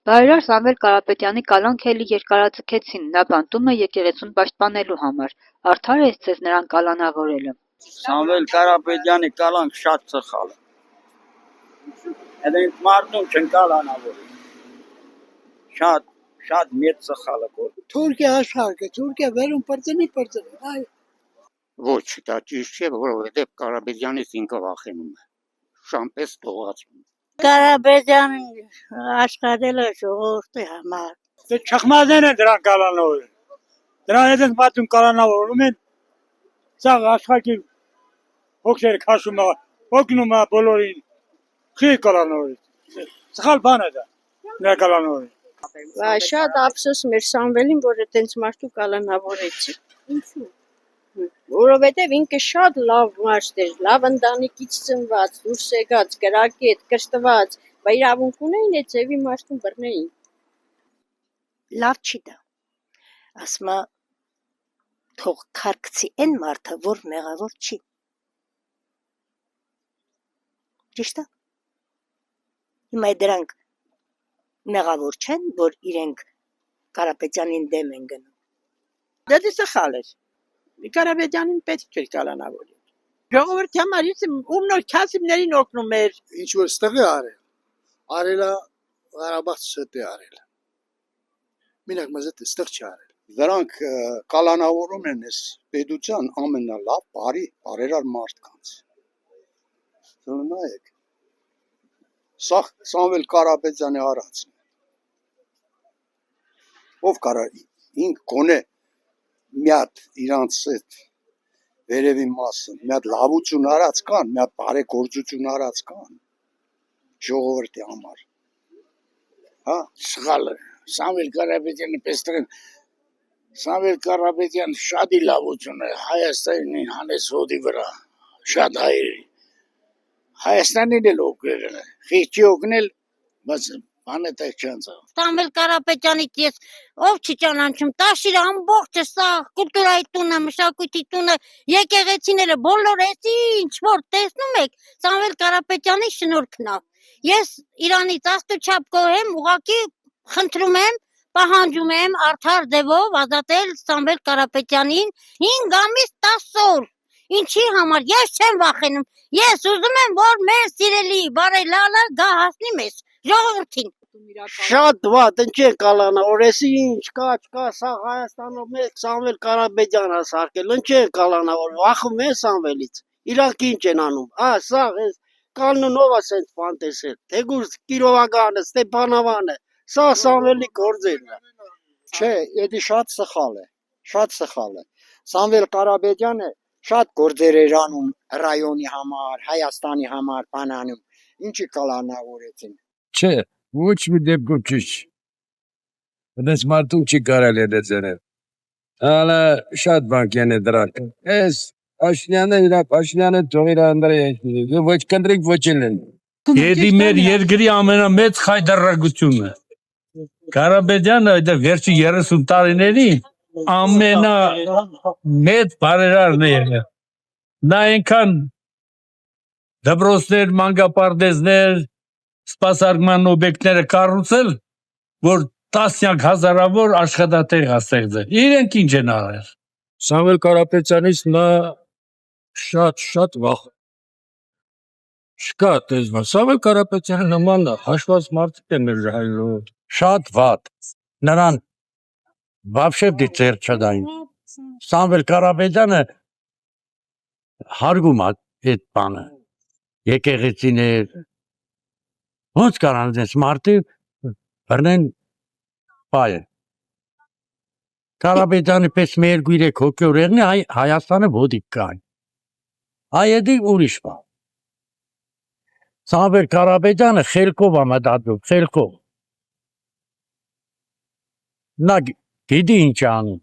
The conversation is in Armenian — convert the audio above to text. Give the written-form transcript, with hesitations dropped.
Բարերար Սամվել Կարապետյանի կալանք էլի երկարաձգեցին, նա բանտում է եկեղեցուն պաշտպանելու համար, արդար է ձեզ նրան կալանավորելը։ Սամվել Կարապետյանի կալանք շատ սխալ է։ Այդ մարդուն չեն կալանավորել։ Շատ մեծ սխալ է։ Թուրքիա աշխարհը, Թուրքիա վերում պրծնի, այ Ոչ, դա ճիշտ չէ, որովհետև Կարապետյանից ինքը վախենում է։ Շամպես տողացում։ Կարապետյանը աշխատել է ժողովրդի համար։ Դե չխմազեն են դրան կալանավորել։ Դրան հետ են պատում կալանավորում են, սա աշխարհի հոգերը քաշում է, օգնում է բոլորին։ Չի կալանավորել։ Սխալ բան է դա։ Նրա կալանավորել։ Շատ ափսոս մեր Սամվելին, որ այդպես մարդու կալանավորեցի։ Ինչու՞։ Որովհետև ինքը շատ լավ մարդ էր, լավ ընտանիքից ծնված, դուրս եկած, կրակետ, կրթված, բայց իրավունք ունեին այդ ձևի մարդուն բռնեին։ Լավ չի դա։ Ասма թող քարկցի այն մարդը, որ մեղավոր չի։ Ճիշտ է։ Հիմա դրանք մեղավոր չեն, որ իրենք Կարապետյանին դեմ են գնում։ Դա սխալ է։ Կարապետյանին պետք չէր կալանավորել։ Ժողովրդի համար ում նոր քասիմներին օգնում էր։ ինչ որ ստեղ է արել։ Արելա Ղարաբաղ շտե արել։ Մենակ մեզ այդ ստեղ չարել։ Դրանք կալանավորում են այս պետության ամենալավ բարերար մարդկանց։ Նայեք։ Սա Սամվել Կարապետյանի արածն է։ Ով կարա ինք գոնե մի հատ իրանց այդ վերևի մասը, մի հատ լավություն արած կան, մի հատ բարեգործություն արած կան ժողովրդի համար։ Հա, Սխալ է։ Սամվել Կարապետյանը պես տղեն Սամվել Կարապետյան շատ լավություն է Հայաստանի հանեց հոդի վրա։ Շատ հայերի։ Հայաստանին էլ օգնել է։ Խիղճի օգնել, բայց բանը տեղ չանցավ։ Սամվել Կարապետյանից ես ով չի ճանաչում, Տաշիրը ամբողջը սա կուլտուրայի տունը, մշակույթի տունը, եկեղեցիները բոլորը ինչ որ տեսնում եք, Սամվել Կարապետյանի շնորհքն է։ Ես Իրանից աստուչափ գոհ եմ, ուղղակի խնդրում եմ, պահանջում եմ արդար ձևով ազատել Սամվել Կարապետյանին 5 ամիս 10 օր։ Ինչի համար ես չեմ վախենում։ Ես ուզում եմ, որ մեր սիրելի բարելալը գա հասնի մեզ ժողովրդին։ Շատ վատ, ինչ է կալանավորես, ինչ կա, սա Հայաստանում մեկ Սամվել Կարապետյանը սարքել, ինչ է կալանավոր, վախում են Սամվելից։ Իրանք ինչ են անում։ Սա կանոնով է սենց բան տեսել։ Թեգուր Կիրովագանը, Ստեփանովանը, սա Սամվելի գործերն է։ չէ, դա շատ սխալ է։ Շատ սխալ է։ Սամվել Կարապետյանը շատ գործեր էր անում ռայոնի համար, Հայաստանի համար, բանանում։ Ինչի կալանավորեցին։ Չէ, ոչ մի դեպքում ճիշտ։ Դες մարդու չի կարելի դեծել։ Ալա շատ բան կան դրանք։ Էս Փաշինյանը թողիր Անդրեյ, ոչ կնդրիկ ոչ են։ Եդի մեր երկրի ամենամեծ խայդարագությունը։ Կարապետյանը այդ վերջի 30 տարիների ամենամեծ բարերարն է եղել։ Նա այնքան դպրոցներ, մանկապարտեզներ, սպասարկման օբյեկտները կառուցել, որ տասնյակ հազարավոր աշխատատեղ ստեղծել։ Իրենք ինչ են արել։ Սամվել Կարապետյանից նա շատ վախ։ Չկա տեսնա, Սամվել Կարապետյանը նման հաշված մարդիկ են մեր հայրենիքում։ Շատ վատ։ Նրան вообще դիցեր չդային։ Սամվել Կարապետյանը հարգում է այդ բանը։ Եկեղեցիներ ոնց կարան դες մարդը բռնեն բայ։ Կարապետյանը պես մեր 2-3 հոգեորեղն է Հայաստանը ոդիկ կան։ Այդի ուրիշ բան։ Սամվել Կարապետյանը խելքով է մտածում, խելքով։ Նա գիտի ինչ անում։